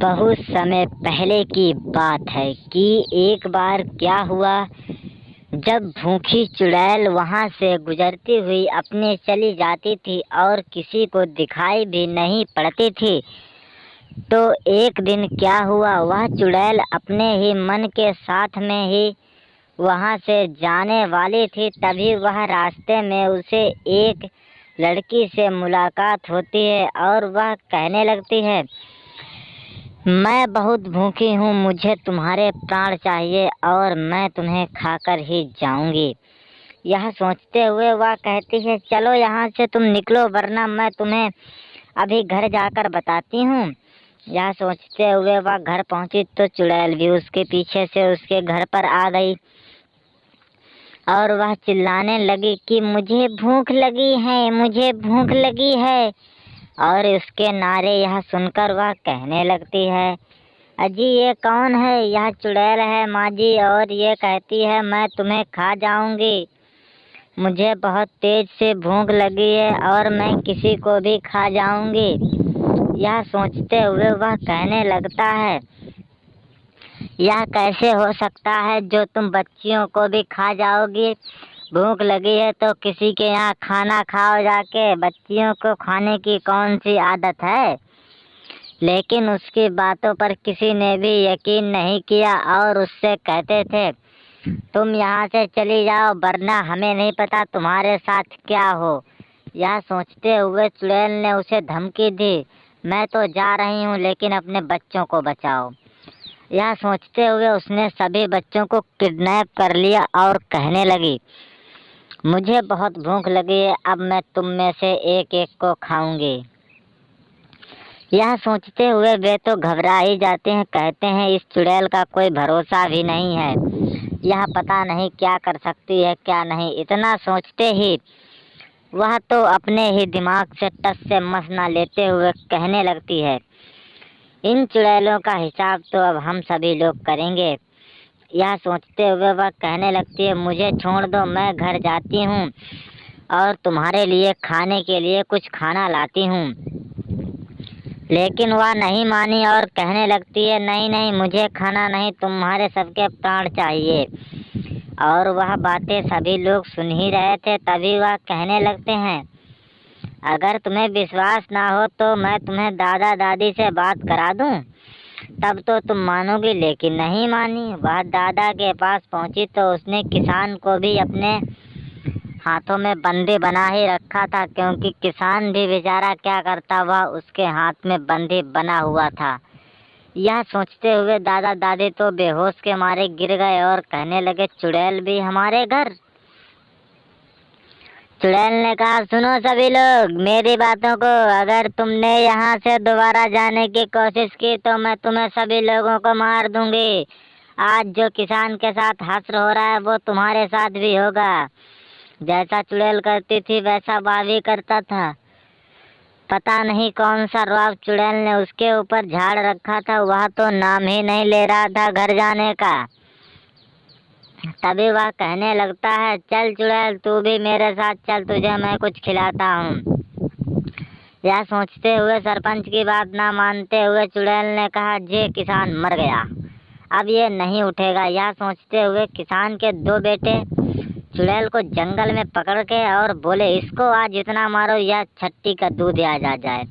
बहुत समय पहले की बात है कि एक बार क्या हुआ। जब भूखी चुड़ैल वहां से गुजरती हुई अपने चली जाती थी और किसी को दिखाई भी नहीं पड़ती थी, तो एक दिन क्या हुआ, वह चुड़ैल अपने ही मन के साथ में ही वहां से जाने वाली थी। तभी वह रास्ते में उसे एक लड़की से मुलाकात होती है और वह कहने लगती है, मैं बहुत भूखी हूँ, मुझे तुम्हारे प्राण चाहिए और मैं तुम्हें खाकर ही जाऊंगी। यह सोचते हुए वह कहती है, चलो यहाँ से तुम निकलो, वरना मैं तुम्हें अभी घर जाकर बताती हूँ। यह सोचते हुए वह घर पहुँची तो चुड़ैल भी उसके पीछे से उसके घर पर आ गई और वह चिल्लाने लगी कि मुझे भूख लगी है, मुझे भूख लगी है। और उसके नारे यह सुनकर वह कहने लगती है, अजी ये कौन है? यह चुड़ैल है माँ जी, और ये कहती है मैं तुम्हें खा जाऊंगी। मुझे बहुत तेज से भूख लगी है और मैं किसी को भी खा जाऊंगी। यह सोचते हुए वह कहने लगता है, यह कैसे हो सकता है जो तुम बच्चियों को भी खा जाओगी? भूख लगी है तो किसी के यहाँ खाना खाओ जाके, बच्चियों को खाने की कौन सी आदत है? लेकिन उसकी बातों पर किसी ने भी यकीन नहीं किया और उससे कहते थे, तुम यहाँ से चली जाओ, वरना हमें नहीं पता तुम्हारे साथ क्या हो। यह सोचते हुए चुड़ैल ने उसे धमकी दी, मैं तो जा रही हूँ, लेकिन अपने बच्चों को बचाओ। यह सोचते हुए उसने सभी बच्चों को किडनैप कर लिया और कहने लगी, मुझे बहुत भूख लगी है, अब मैं तुम में से एक एक को खाऊंगी। यह सोचते हुए वे तो घबरा ही जाते हैं, कहते हैं इस चुड़ैल का कोई भरोसा भी नहीं है, यह पता नहीं क्या कर सकती है क्या नहीं। इतना सोचते ही वह तो अपने ही दिमाग से टस से मस ना लेते हुए कहने लगती है, इन चुड़ैलों का हिसाब तो अब हम सभी लोग करेंगे। यह सोचते हुए वह कहने लगती है, मुझे छोड़ दो, मैं घर जाती हूँ और तुम्हारे लिए खाने के लिए कुछ खाना लाती हूँ। लेकिन वह नहीं मानी और कहने लगती है, नहीं नहीं, मुझे खाना नहीं, तुम्हारे सबके प्राण चाहिए। और वह बातें सभी लोग सुन ही रहे थे। तभी वह कहने लगते हैं, अगर तुम्हें विश्वास ना हो तो मैं तुम्हें दादा दादी से बात करा दूं, तब तो तुम मानोगी। लेकिन नहीं मानी। वह दादा के पास पहुंची तो उसने किसान को भी अपने हाथों में बंदी बना ही रखा था, क्योंकि किसान भी बेचारा क्या करता, वह उसके हाथ में बंदी बना हुआ था। यह सोचते हुए दादा दादी तो बेहोश के मारे गिर गए और कहने लगे, चुड़ैल भी हमारे घर। चुड़ैल ने कहा, सुनो सभी लोग मेरी बातों को, अगर तुमने यहाँ से दोबारा जाने की कोशिश की तो मैं तुम्हें सभी लोगों को मार दूंगी। आज जो किसान के साथ हश्र हो रहा है वो तुम्हारे साथ भी होगा। जैसा चुड़ैल करती थी वैसा वह भी करता था। पता नहीं कौन सा रौब चुड़ैल ने उसके ऊपर झाड़ रखा था, वह तो नाम ही नहीं ले रहा था घर जाने का। तभी वह कहने लगता है, चल चुड़ैल तू भी मेरे साथ चल, तुझे मैं कुछ खिलाता हूँ। यह सोचते हुए सरपंच की बात ना मानते हुए चुड़ैल ने कहा, जे किसान मर गया, अब ये नहीं उठेगा। यह सोचते हुए किसान के दो बेटे चुड़ैल को जंगल में पकड़ के और बोले, इसको आज इतना मारो या छट्टी का दूध आ जाए।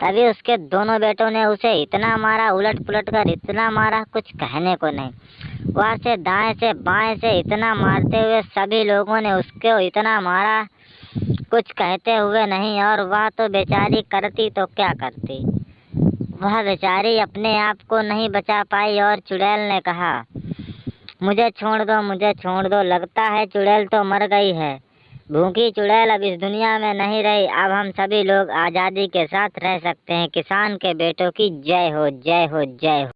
तभी उसके दोनों बेटों ने उसे इतना मारा, उलट पुलट कर इतना मारा, कुछ कहने को नहीं। वह से दाएं से बाएं से इतना मारते हुए सभी लोगों ने उसको इतना मारा, कुछ कहते हुए नहीं। और वह तो बेचारी करती तो क्या करती, वह बेचारी अपने आप को नहीं बचा पाई। और चुड़ैल ने कहा, मुझे छोड़ दो, मुझे छोड़ दो। लगता है चुड़ैल तो मर गई है। भूखी चुड़ैल अब इस दुनिया में नहीं रही। अब हम सभी लोग आज़ादी के साथ रह सकते हैं। किसान के बेटों की जय हो, जय हो, जय हो।